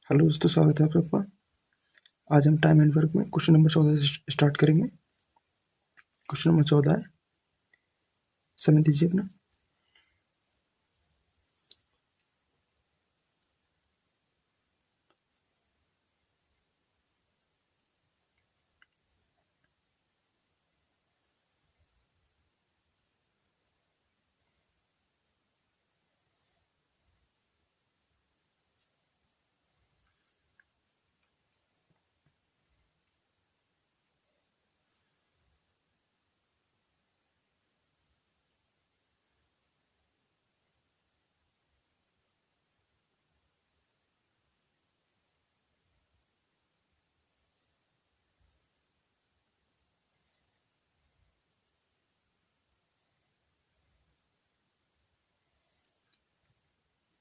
Hello दोस्तों, स्वागत है आप सबका। आज हम टाइम एंड वर्क में क्वेश्चन नंबर 14 से स्टार्ट करेंगे। क्वेश्चन नंबर 14 है, समय दीजिए अपना।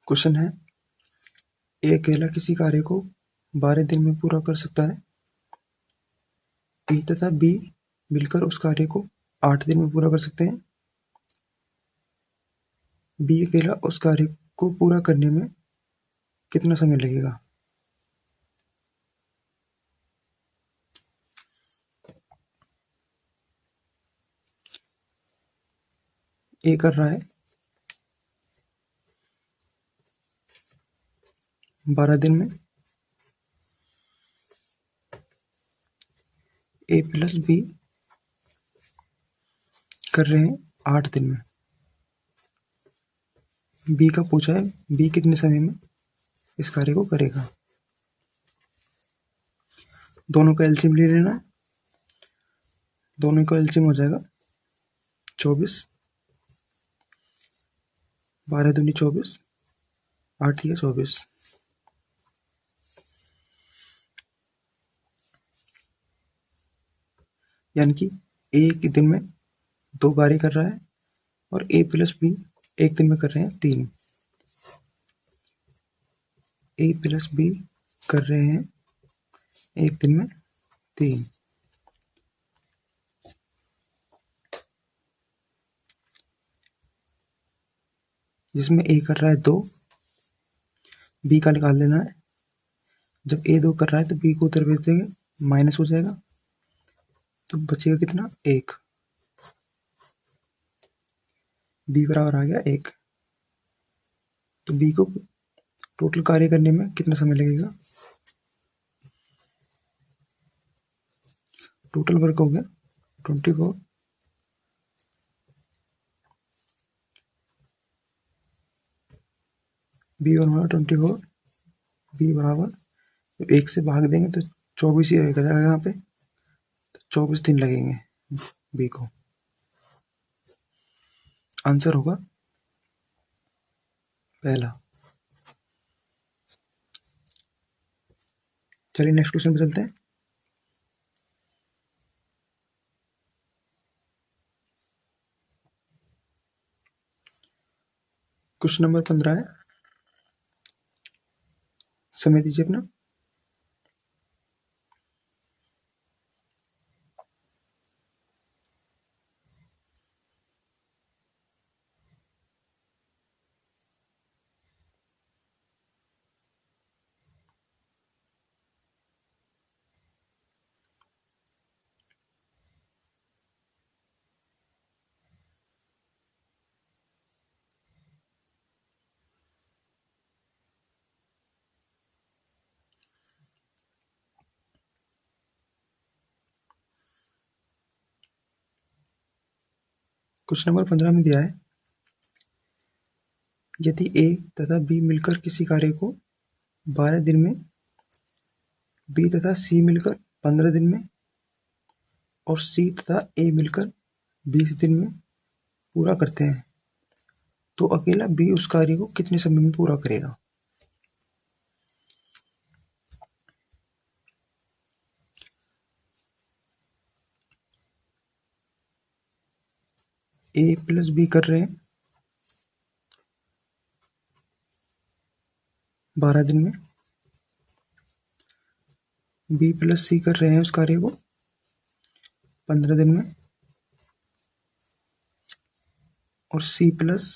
क्वेश्चन है, ए अकेला किसी कार्य को 12 दिन में पूरा कर सकता है। ए तथा बी मिलकर उस कार्य को 8 दिन में पूरा कर सकते हैं। बी अकेला उस कार्य को पूरा करने में कितना समय लगेगा। ए कर रहा है 12 दिन में, ए प्लस बी कर रहे हैं 8 दिन में। बी का पूछा है बी कितने समय में इस कार्य को करेगा। दोनों का एलसीएम ले लेना है। दोनों का एलसीएम हो जाएगा 24, 12 दूनी 24, 8 या 24। यानी कि ए एक दिन में 2 कार्य कर रहा है और ए प्लस बी एक दिन में कर रहे हैं 3। ए प्लस बी कर रहे हैं एक दिन में 3। जिसमें ए कर रहा है 2, बी का निकाल लेना है। जब ए 2 कर रहा है तो बी को उधर भेज देंगे, माइनस हो जाएगा तो बचेगा कितना, 1। बी बराबर आ गया 1। तो बी को टोटल कार्य करने में कितना समय लगेगा। टोटल वर्क हो गया 24, बी बराबर 24, बी बराबर 1 से भाग देंगे तो 24 ही रहेगा यहाँ पे, तो 24 दिन लगेंगे बी को। आंसर होगा पहला। चलिए नेक्स्ट क्वेश्चन पे चलते हैं। क्वेश्चन नंबर 15 है, समय दीजिए अपना। क्वेश्चन नंबर 15 में दिया है, यदि ए तथा बी मिलकर किसी कार्य को 12 दिन में, बी तथा सी मिलकर 15 दिन में और सी तथा ए मिलकर 20 दिन में पूरा करते हैं, तो अकेला बी उस कार्य को कितने समय में पूरा करेगा। ए प्लस बी कर रहे हैं 12 दिन में, बी प्लस सी कर रहे हैं उस कार्य को 15 दिन में और सी प्लस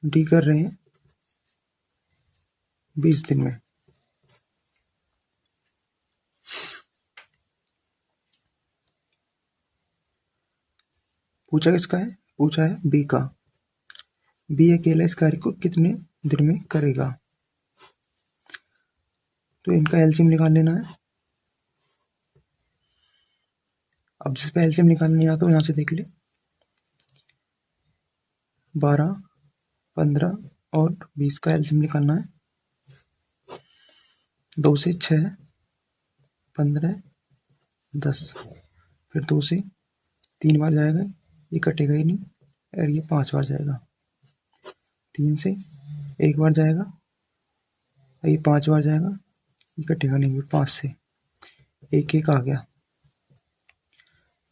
डी कर रहे हैं 20 दिन में। पूछा किसका है? पूछा है बी का। बी अकेला इस कार्य को कितने दिन में करेगा? तो इनका एलसीएम निकाल लेना है। अब जिस पे एलसीएम निकालना नहीं आता तो यहाँ से देख ले। 12, 15 और 20 का एलसीएम निकालना है। 2 से 6, 15, 10, फिर 2 से 3 बार जाएगा, ये कटेगा ही नहीं, और ये 5 बार जाएगा। 3 से 1 बार जाएगा, ये 5 बार जाएगा, ये कटेगा नहीं, फिर 5 से 1 1 आ गया।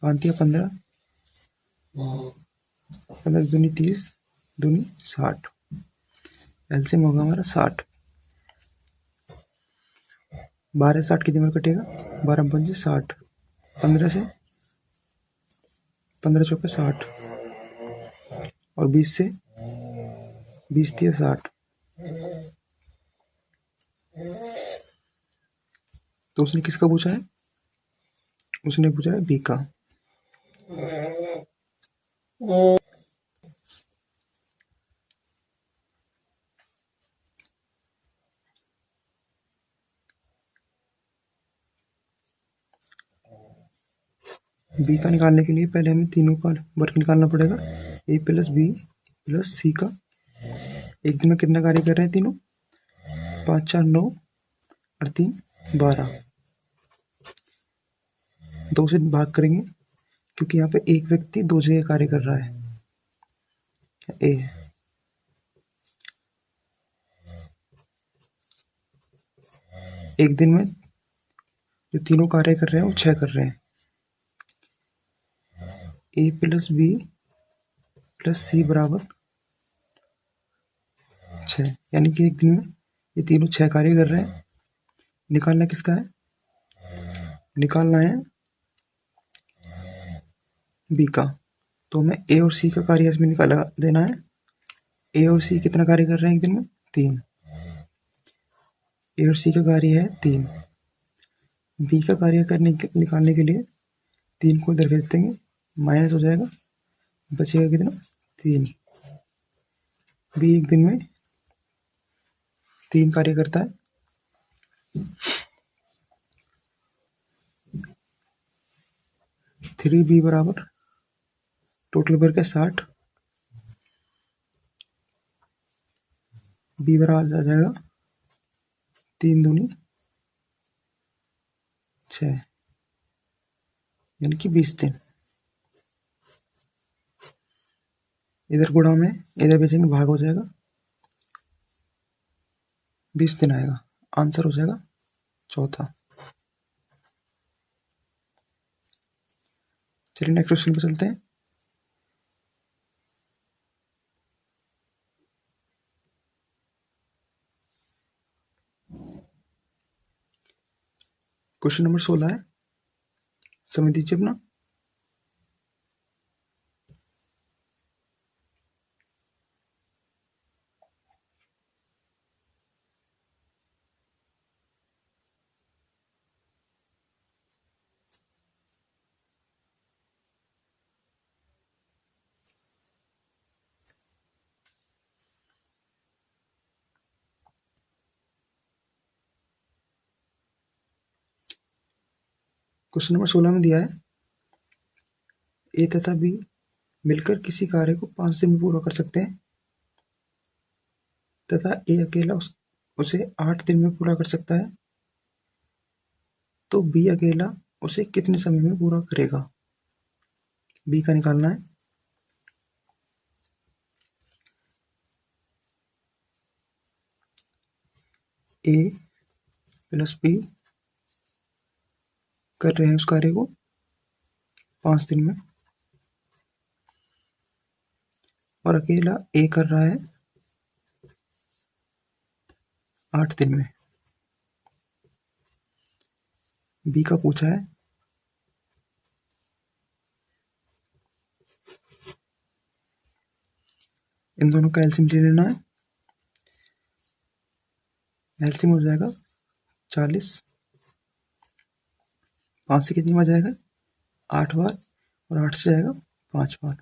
5 15, 15 दूनी 30, दूनी 60, एलसीएम होगा हमारा 60। 12 60 कितनी बार कटेगा? 12 पंजे 60, 15 से 15 चौके 60, और 20 से 20 3 60। तो उसने किसका पूछा है? उसने पूछा है बी का। बी का निकालने के लिए पहले हमें तीनों का वर्ग निकालना पड़ेगा। ए प्लस बी प्लस सी का। एक दिन में कितना कार्य कर रहे हैं तीनों? 5 4 9 और 3 12। 2 से भाग करेंगे क्योंकि यहाँ पे एक व्यक्ति 2 जगह कार्य कर रहा है। ए एक दिन में जो तीनों कार्य कर रहे हैं वो 6 कर रहे हैं। ए प्लस बी प्लस सी बराबर 6, यानी कि एक दिन में ये तीनों 6 कार्य कर रहे हैं। निकालना किसका है? निकालना है बी का। तो हमें ए और सी का कार्य इसमें निकाला देना है। ए और सी कितना कार्य कर रहे हैं एक दिन में? 3। ए और सी का कार्य है 3। बी का कार्य निकालने के लिए 3 को इधर भेज देंगे, माइनस हो जाएगा, बचेगा कितना? 3। बी एक दिन में 3 कार्य करता है। थ्री बी बराबर टोटल वर्क है 60। बी बराबर आ जाएगा 3 दूनी 6, यानी कि 20 दिन। इधर गुणा में इधर बेचेंगे, भाग हो जाएगा, 20 दिन आएगा। आंसर हो जाएगा चौथा। चलिए नेक्स्ट क्वेश्चन पे चलते हैं। क्वेश्चन नंबर 16 है, समझ दीजिए अपना। क्वेश्चन नंबर 16 में दिया है, ए तथा बी मिलकर किसी कार्य को 5 दिन में पूरा कर सकते हैं तथा ए अकेला उसे 8 दिन में पूरा कर सकता है, तो बी अकेला उसे कितने समय में पूरा करेगा? बी का निकालना है। ए प्लस बी कर रहे हैं उस कार्य को 5 दिन में, और अकेला ए कर रहा है 8 दिन में। बी का पूछा है इन दोनों का एलसीएम ले लेना है। एलसीएम हो जाएगा 40, 5 से कितनी बार जाएगा 8 बार, और 8 से जाएगा 5 बार।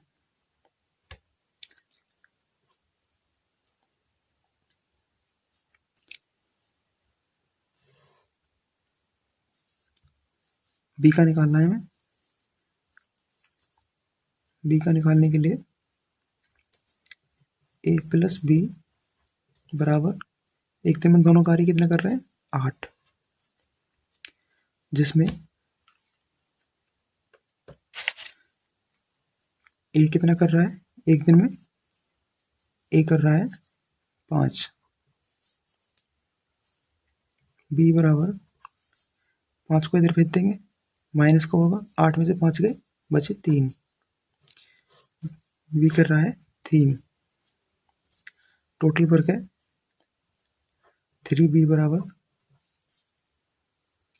बी का निकालना है हमें। बी का निकालने के लिए ए प्लस बी बराबर, एक दिन में दोनों कार्य कितना कर रहे हैं 8, जिसमें ए कितना कर रहा है एक दिन में, ए कर रहा है 5, बी बराबर 5 को इधर भेज देंगे, माइनस का होगा 8 में से 5 गए बचे 3, बी कर रहा है 3, टोटल वर्क है 3, बी बराबर,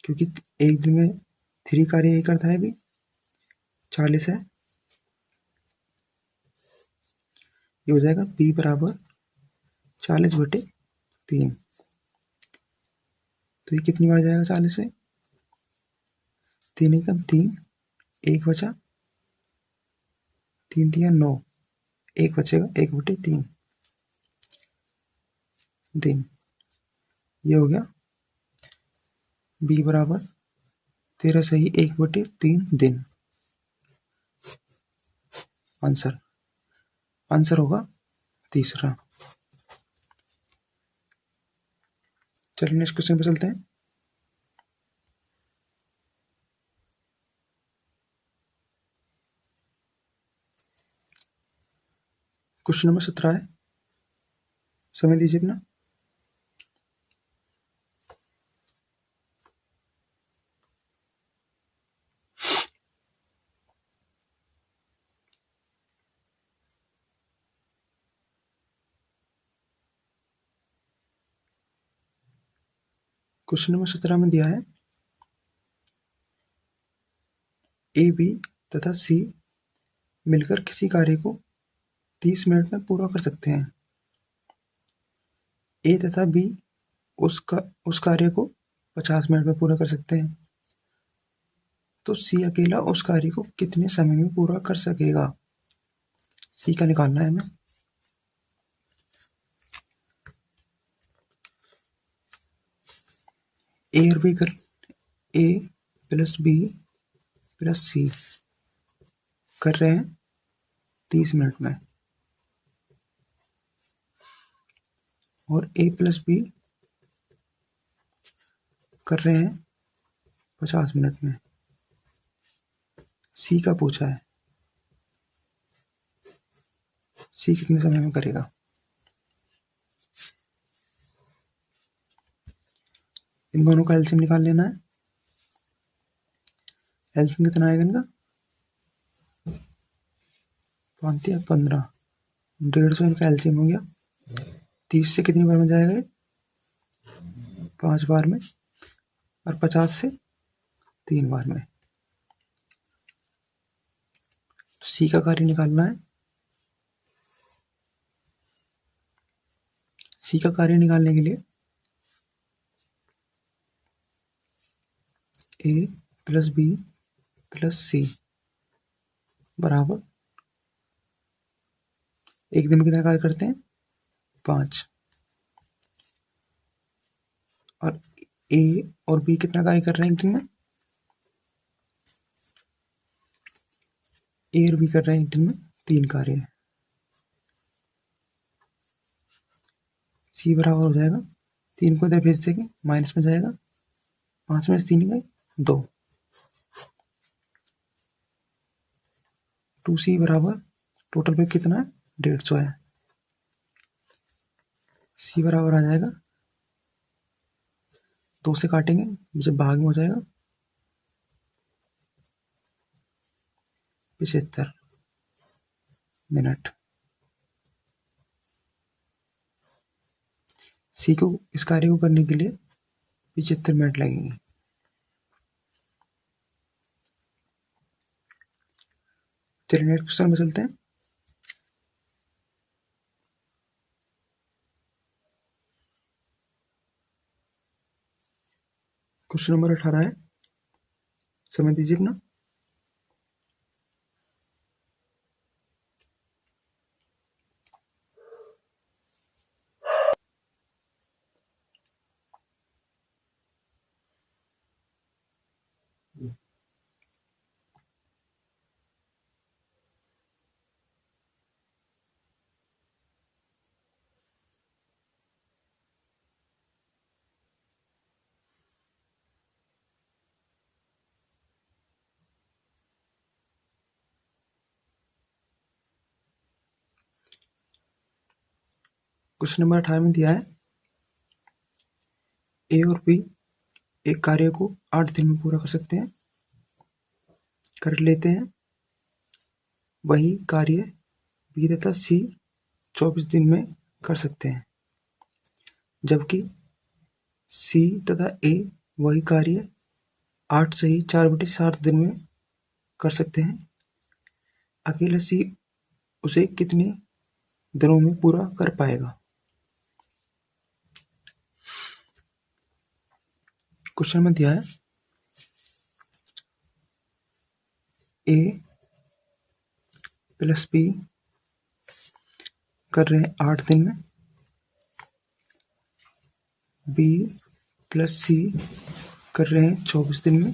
क्योंकि एक दिन में 3 कार्य ये करता है, भी 40 है, ये हो जाएगा बी बराबर 40/3। तो ये कितनी बार जाएगा 40 में, 3 एकम 3, 1 बचा, 3 3 9, 1 बचेगा 1/3 दिन। ये हो गया बी बराबर 13 सही 1/3 दिन। आंसर होगा तीसरा। चलिए नेक्स्ट क्वेश्चन पे चलते हैं। क्वेश्चन नंबर 17 है, समय दीजिए अपना। क्वेश्चन नंबर 17 में दिया है ए बी तथा सी मिलकर किसी कार्य को 30 मिनट में पूरा कर सकते हैं। ए तथा बी उस कार्य को 50 मिनट में पूरा कर सकते हैं, तो सी अकेला उस कार्य को कितने समय में पूरा कर सकेगा। सी का निकालना है हमें। ए और बी कर, ए प्लस बी प्लस सी कर रहे हैं 30 मिनट में, और ए प्लस बी कर रहे हैं 50 मिनट में। सी का पूछा है, सी कितने समय में करेगा। इन दोनों का एलसीएम निकाल लेना है। एलसीएम कितना आएगा इनका 15, 150 इनका एलसीएम हो गया। 30 से कितनी बार में जाएगा ये 5 बार में, और 50 से 3 बार में। तो सी का कार्य निकालना है। सी का कार्य निकालने के लिए ए प्लस बी प्लस सी बराबर, एक दिन में कितना कार्य करते हैं 5, और ए और बी कितना कार्य कर रहे हैं एक दिन में, ए और बी कर रहे हैं एक दिन में 3 कार्य। सी बराबर हो जाएगा, 3 को इधर भेज देंगे, माइनस में जाएगा, 5 में से 3 गए 2, 2C बराबर टोटल पे कितना है 150 है। सी बराबर आ जाएगा, 2 से काटेंगे जब भाग में हो जाएगा 75 मिनट। सी को इस कार्य को करने के लिए 75 मिनट लगेंगे। चलिए नेक्स्ट क्वेश्चन में चलते हैं। क्वेश्चन नंबर 18 है, समझ दीजिए अपना। क्वेश्चन नंबर 18 में दिया है ए और बी एक कार्य को 8 दिन में पूरा कर सकते हैं, कर लेते हैं। वही कार्य बी तथा सी 24 दिन में कर सकते हैं, जबकि सी तथा ए वही कार्य 8 से ही 4/7 दिन में कर सकते हैं। अकेला सी उसे कितने दिनों में पूरा कर पाएगा। क्वेश्चन में दिया है ए प्लस बी कर रहे हैं 8 दिन में, बी प्लस सी कर रहे हैं 24 दिन में,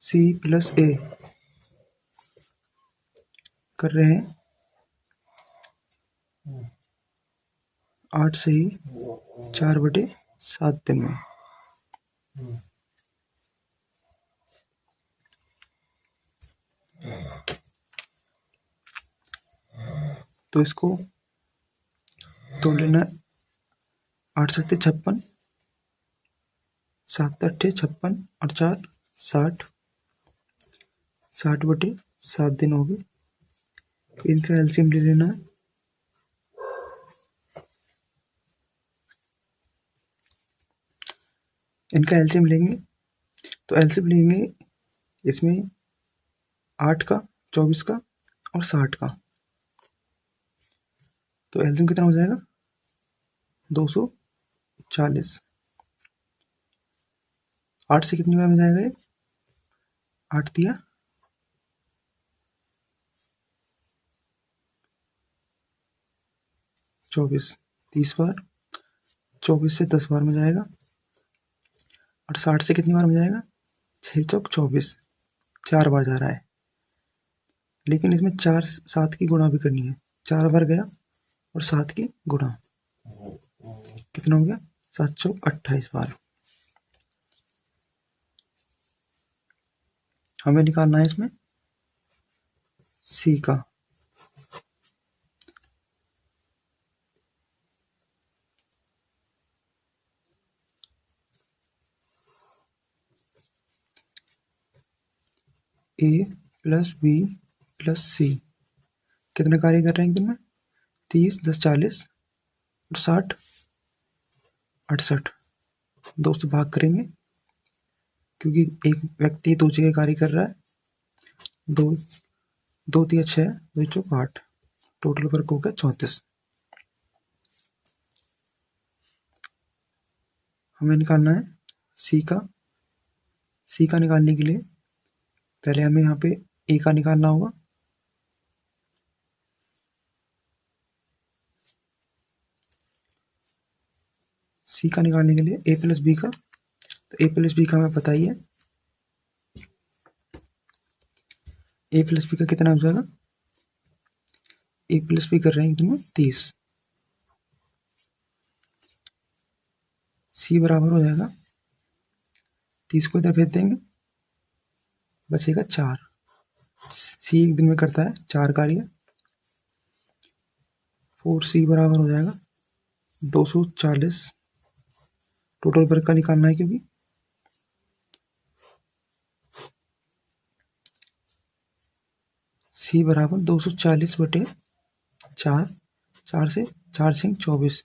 सी प्लस ए कर रहे हैं 8 से ही 4/7 दिन में। तो इसको तोड़ लेना है। 8 7 56, 7 8 56 और 4 60, 60/7 दिन हो गए। इनका एलसीएम ले लेना है। इनका एलसीएम लेंगे तो एलसीएम लेंगे इसमें 8 का, 24 का और 60 का। तो एलसीएम कितना हो जाएगा 240। 8 से कितनी बार में जाएगा ये, 8 दिया 24, 30 बार। 24 से 10 बार में जाएगा। और 60 से कितनी बार में जाएगा, 6 चौक 24, 4 बार जा रहा है। लेकिन इसमें 4 7 की गुणा भी करनी है। 4 बार गया और 7 की गुणा, कितना हो गया 7 चौक 28 बार। हमें निकालना है इसमें सी का। ए प्लस बी प्लस सी कितने कार्य कर रहे हैं एक दिन में, 30 10 40 और 60 68। 2 से भाग करेंगे क्योंकि एक व्यक्ति 2 जगह कार्य कर रहा है। 2 2 3 6, 2 चौक 8, टोटल वर्क हो गया 34। हमें निकालना है सी का। सी का निकालने के लिए पहले हमें यहाँ पे ए का निकालना होगा। सी का निकालने के लिए ए प्लस बी का, तो ए प्लस बी का हमें पता ही है। ए प्लस बी का कितना हो जाएगा, ए प्लस बी कर रहे हैं एकदम 30। सी बराबर हो जाएगा 30 को इधर भेज देंगे, बचेगा 4। सी एक दिन में करता है 4 कार्य। 4C बराबर हो जाएगा 240। टोटल वर्क का निकालना है क्योंकि सी बराबर 240/4, 4 से 4 से 24,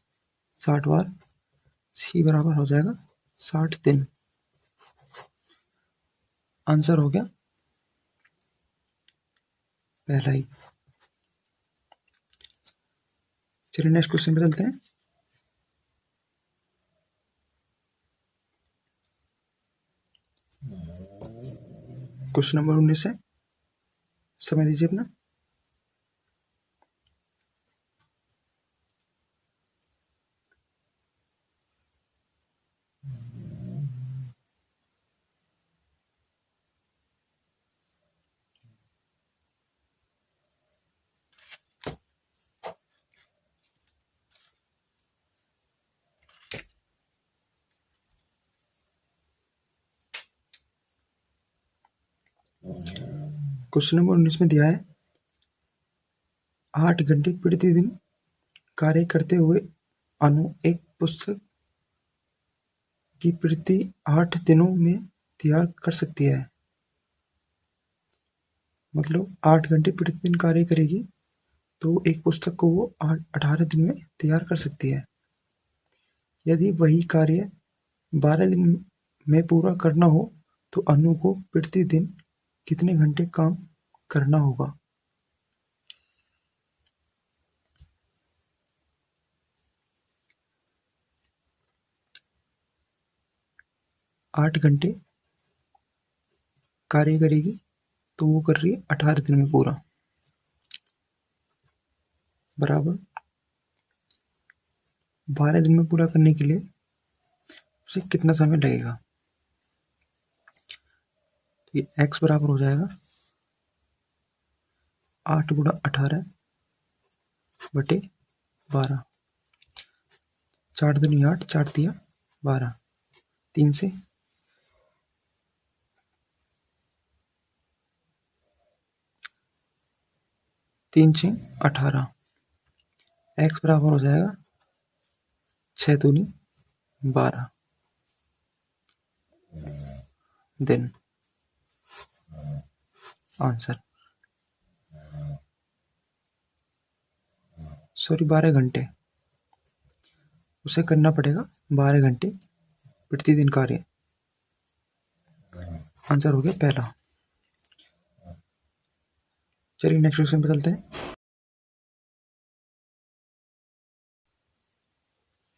60 बार। सी बराबर हो जाएगा 60 दिन। आंसर हो गया पहला ही। चलिए नेक्स्ट क्वेश्चन पे चलते हैं। क्वेश्चन नंबर 19 है, समय दीजिए अपना। क्वेश्चन नंबर 19 में दिया है 8 घंटे प्रतिदिन कार्य करते हुए अनु एक पुस्तक की प्रति 8 दिनों में तैयार कर सकती है। मतलब 8 घंटे प्रतिदिन कार्य करेगी तो एक पुस्तक को वो 18 दिन में तैयार कर सकती है। यदि वही कार्य 12 दिन में पूरा करना हो तो अनु को प्रतिदिन कितने घंटे काम करना होगा। 8 घंटे कार्य करेगी तो वो कर रही है 18 दिन में पूरा, बराबर 12 दिन में पूरा करने के लिए उसे कितना समय लगेगा। तो ये x बराबर हो जाएगा 8 गुणा 18 बटे 12, 4 दूनी 8, 4 तिया 12, 3 से 3 6 18, x बराबर हो जाएगा 6 दूनी 12 दिन। आंसर सॉरी 12 घंटे उसे करना पड़ेगा, 12 घंटे प्रतिदिन कार्य। आंसर हो गया पहला। चलिए नेक्स्ट क्वेश्चन पे चलते हैं।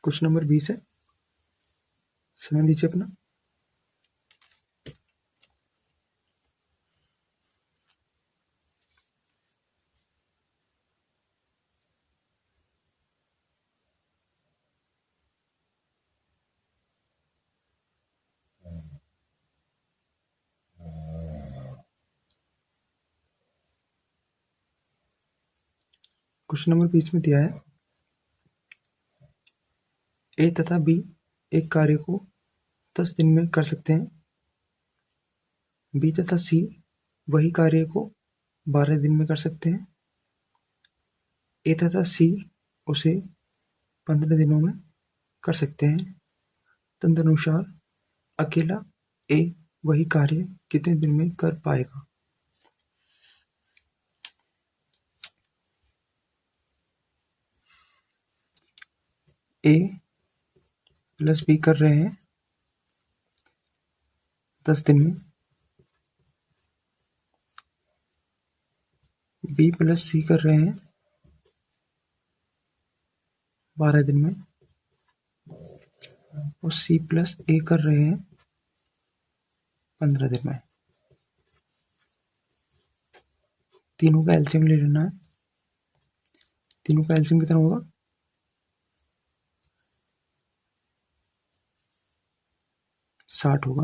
क्वेश्चन नंबर 20 है, समय दीजिए अपना। क्वेश्चन नंबर 20 में दिया है ए तथा बी एक कार्य को 10 दिन में कर सकते हैं, बी तथा सी वही कार्य को 12 दिन में कर सकते हैं, ए तथा सी उसे 15 दिनों में कर सकते हैं। तदनुसार अकेला ए वही कार्य कितने दिन में कर पाएगा। ए प्लस बी कर रहे हैं 10 दिन में, बी प्लस सी कर रहे हैं 12 दिन में, और सी प्लस ए कर रहे हैं 15 दिन में। तीनों का एलसीएम ले लेना है। तीनों का एलसीएम कितना होगा, 60 होगा।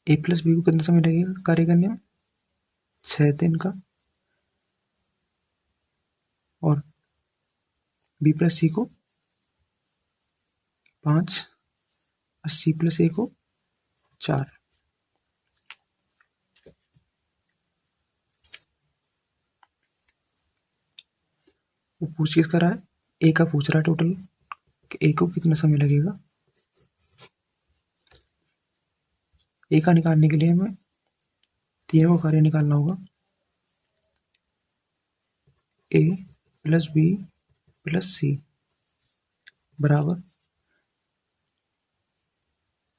ए प्लस बी को कितना समय लगेगा कार्य करने में, 6 दिन का, और बी प्लस सी को 5, और सी प्लस ए को 4। वो पूछ किसका रहा है, ए का पूछ रहा है टोटल कि ए को कितना समय लगेगा। ए का निकालने के लिए हमें तीनों का कार्य निकालना होगा, ए प्लस बी प्लस सी बराबर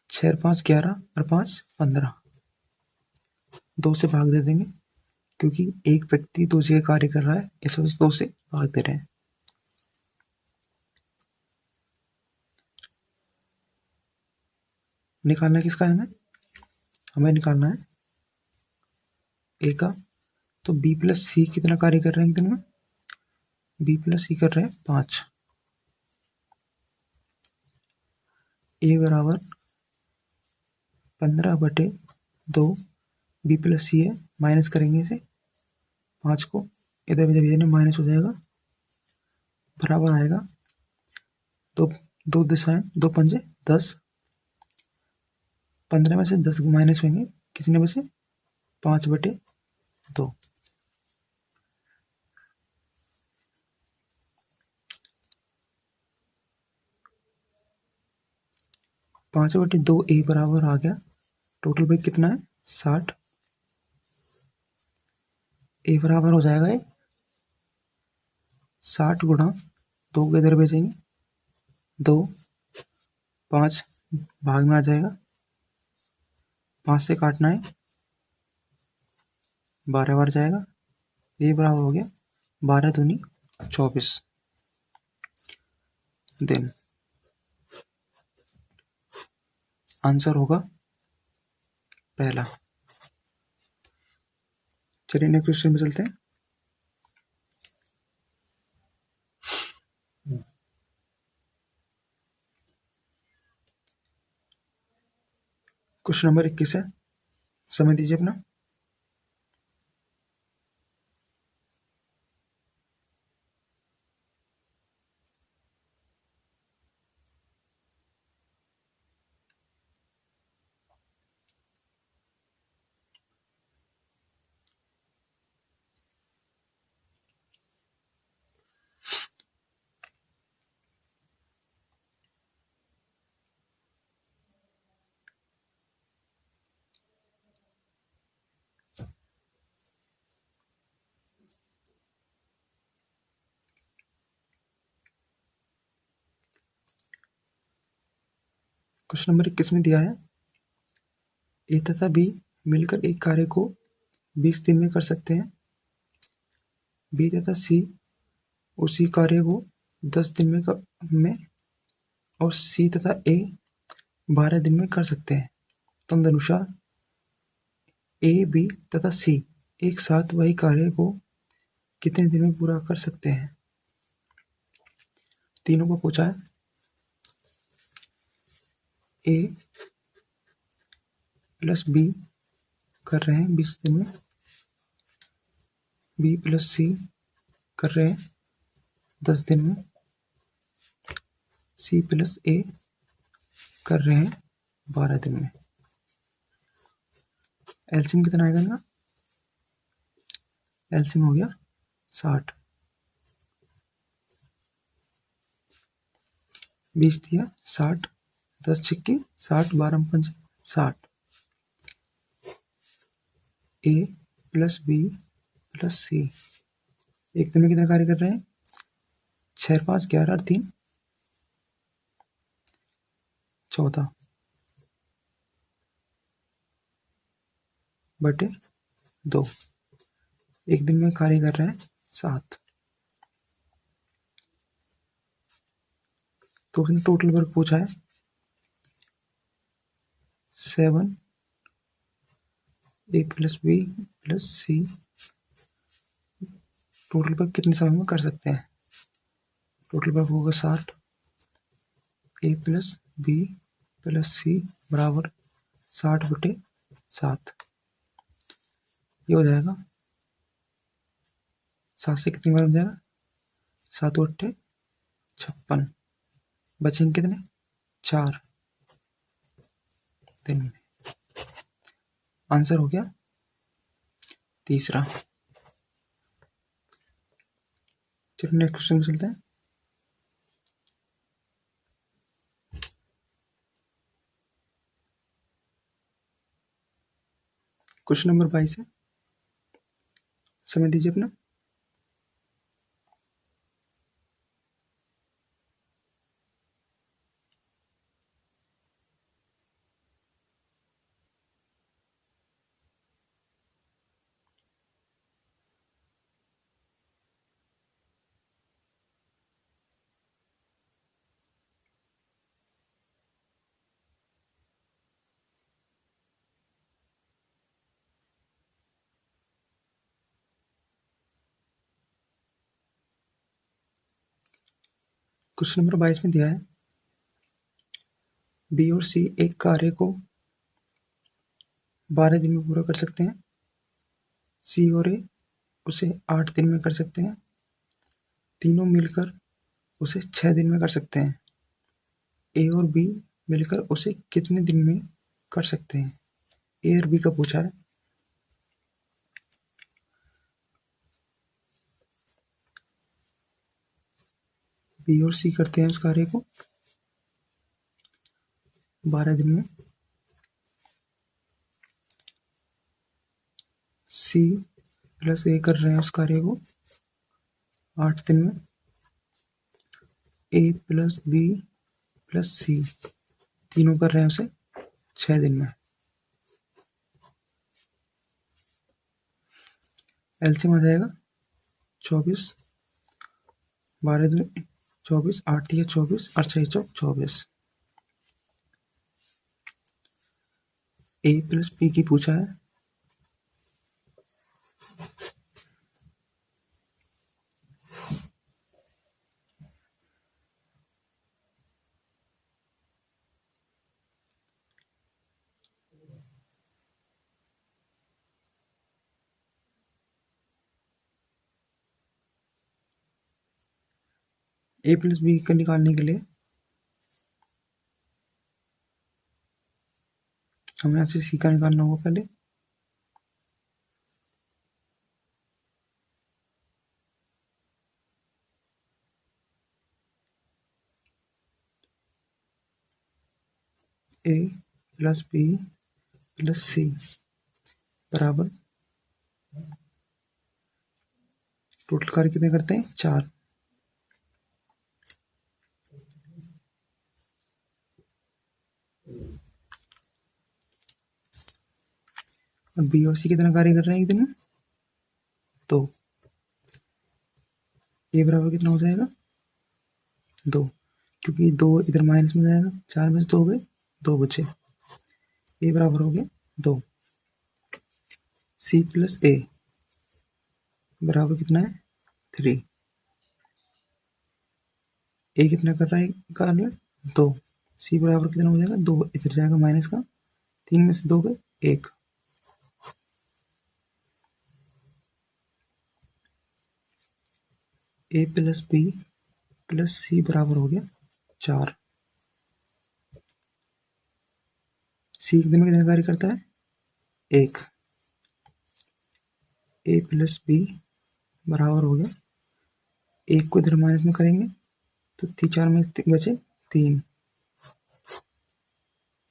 6 और 5 11 और 5 15, 2 से भाग दे देंगे क्योंकि एक व्यक्ति 2 जगह कार्य कर रहा है, इस वजह से 2 से भाग दे रहे हैं। निकालना किसका है हमें निकालना है ए का। तो बी प्लस सी कितना कार्य कर रहे हैं एक दिन में, बी प्लस सी कर रहे हैं 5। ए बराबर 15/2, बी प्लस सी है, माइनस करेंगे इसे 5 को, इधर भी जब माइनस हो जाएगा, बराबर आएगा तो दो दिशाएं, 2×5 = 10, 15 में से 10 माइनस होंगे कितने में से, 5/2। 5/2 ए बराबर आ गया, टोटल पे कितना है 60। ए बराबर हो जाएगा 60 गुणा 2 के इधर भेजेंगे 2, 5 भाग में आ जाएगा, 5 से काटना है 12 बार जाएगा। ए बराबर हो गया 12 दूनी 24 दिन। आंसर होगा पहला। चलिए नेक्स्ट क्वेश्चन में चलते हैं। क्वेश्चन नंबर 21 है, समय दीजिए अपना। क्वेश्चन नंबर 21 में दिया है, ए तथा बी मिलकर एक कार्य को 20 दिन में कर सकते हैं। बी तथा सी उसी कार्य को 10 दिन में और सी तथा ए 12 दिन में कर सकते हैं। तदनुसार ए, बी तथा सी एक साथ वही कार्य को कितने दिन में पूरा कर सकते हैं। तीनों को पूछा है। ए प्लस बी कर रहे हैं 20 दिन में, बी प्लस सी कर रहे हैं 10 दिन में, सी प्लस ए कर रहे हैं 12 दिन में। एलसीएम कितना आएगा इनका, एलसीएम हो गया 60। 20 दिया 60, 10 छिक्की 60, 12 पंच 60। ए प्लस बी प्लस सी एक दिन में कितना कार्य कर रहे हैं, 6, 5, 11, 3, 14 बटे 2। एक दिन में कार्य कर रहे हैं 7। तो उसने टोटल वर्क पूछा है 7 ए प्लस बी प्लस सी टोटल वर्क कितने समय में कर सकते हैं। टोटल वर्क होगा 60, ए प्लस बी प्लस सी बराबर 60/7। ये हो जाएगा 7 से कितनी बार हो जाएगा, 7 × 8 = 56। बचेंगे कितने, 4 दिन में। आंसर हो गया तीसरा। चलिए नेक्स्ट क्वेश्चन में चलते हैं। क्वेश्चन नंबर 22 है, समय दीजिए अपना। क्वेश्चन नंबर 22 में दिया है बी और सी एक कार्य को 12 दिन में पूरा कर सकते हैं, सी और ए उसे 8 दिन में कर सकते हैं, तीनों मिलकर उसे 6 दिन में कर सकते हैं। ए और बी मिलकर उसे कितने दिन में कर सकते हैं? ए और बी का पूछा है। बी और सी करते हैं उस कार्य को 12 दिन में, सी प्लस ए कर रहे हैं उस कार्य को 8 दिन में, ए प्लस बी प्लस सी तीनों कर रहे हैं उसे 6 दिन में। एलसीएम आ जाएगा 24, 12 दिन 24, 8 दिए 24 और 6 चौक 24। ए प्लस बी की पूछा है। ए प्लस बी का निकालने के लिए हमें यहाँ से सी का निकालना होगा पहले। ए प्लस बी प्लस सी बराबर टोटल कार्य कितने करते हैं? 4। और बी और सी कितना कार्य कर रहे हैं एक दिन में? 2। ए बराबर कितना हो जाएगा? 2, क्योंकि 2 इधर माइनस में जाएगा, 4 में से 2 गए, 2 बचे। ए बराबर हो गया 2। सी प्लस ए बराबर कितना है? 3। ए कितना कर रहा है कार्य? 2। सी बराबर कितना हो जाएगा? 2 इधर जाएगा माइनस का, 3 में से 2 गए, 1। ए प्लस बी प्लस सी बराबर हो गया 4। सी एक दिन में कितना कार्य करता है? 1। ए प्लस बी बराबर हो गया, 1 को इधर माइनस में करेंगे तो 4 में बचे 3।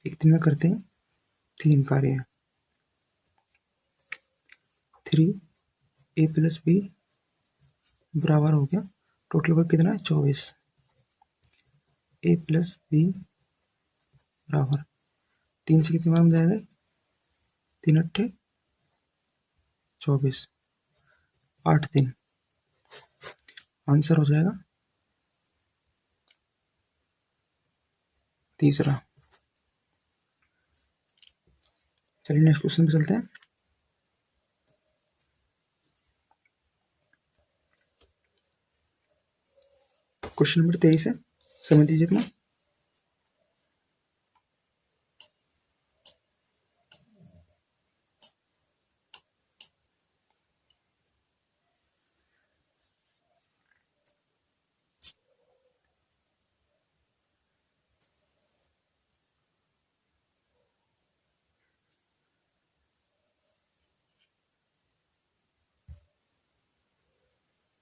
एक दिन में करते हैं 3 कार्य। 3 ए प्लस बी बराबर हो गया, टोटल वर्क कितना है? 24। ए प्लस बी बराबर 3 से कितनी बार में जाएगा? 3 अट्ठे 24, 8 दिन। आंसर हो जाएगा तीसरा। चलिए नेक्स्ट क्वेश्चन पे चलते हैं। क्वेश्चन नंबर 23 है, समझ लीजिए अपना।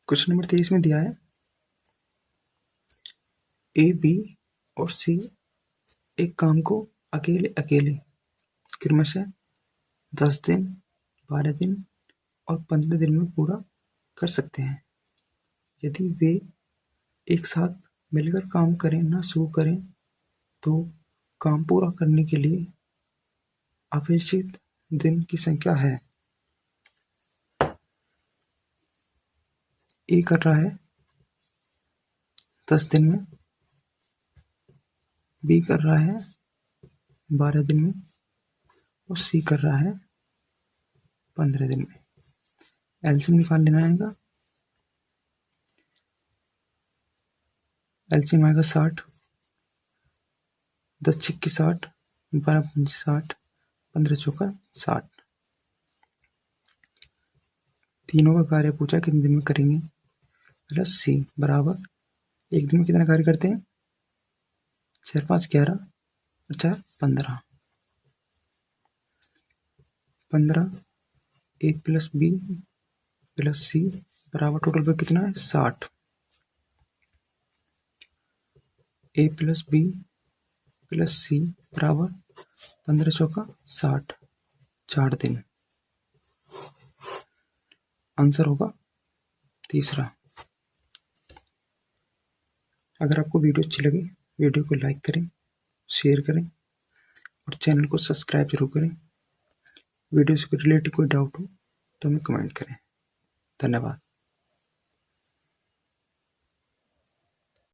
क्वेश्चन नंबर 23 में दिया है ए बी और सी एक काम को अकेले अकेले क्रमशः 10 दिन, 12 दिन और 15 दिन में पूरा कर सकते हैं। यदि वे एक साथ मिलकर काम करें ना शुरू करें तो काम पूरा करने के लिए अपेक्षित दिन की संख्या है। ए कर रहा है 10 दिन में, बी कर रहा है 12 दिन में और सी कर रहा है 15 दिन में। एलसीएम निकाल लेना है इनका। एलसीएम आएगा 60, 10 छक्के 60, 12 पंचे 60, 15 चौका 60। तीनों का कार्य पूछा कितने दिन में करेंगे, प्लस सी बराबर एक दिन में कितना कार्य करते हैं, 4 5 11 और 4 15, 15 ए प्लस बी प्लस सी बराबर टोटल पे कितना है 60। ए प्लस बी प्लस सी बराबर 15 चौका 60, 4 दिन। आंसर होगा तीसरा। अगर आपको वीडियो अच्छी लगे वीडियो को लाइक करें, शेयर करें और चैनल को सब्सक्राइब जरूर करें। वीडियो से रिलेटेड कोई डाउट हो तो हमें कमेंट करें। धन्यवाद।